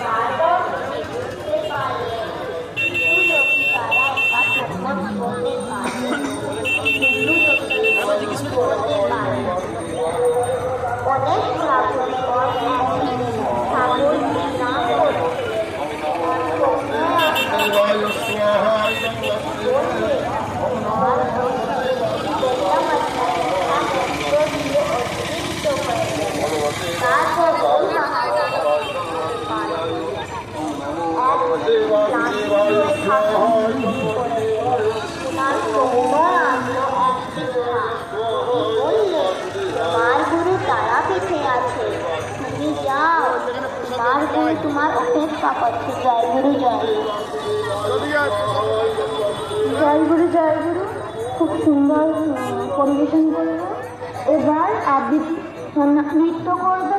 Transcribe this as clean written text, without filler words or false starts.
তারপর যদি বুঝতে পারে কিছু যদি তারা একা প্রকট করতে পারে, কিছু যদি করতে পারে। অনেক ঠাকুর পর একদিন ঠাকুর না করতে তোমার অপেক্ষা করছে। জয় গুরু, জয় জয় গুরু, জয় গুরু। খুব সুন্দর পরিবেশন করবে। এবার আবৃত্তি নৃত্য করবে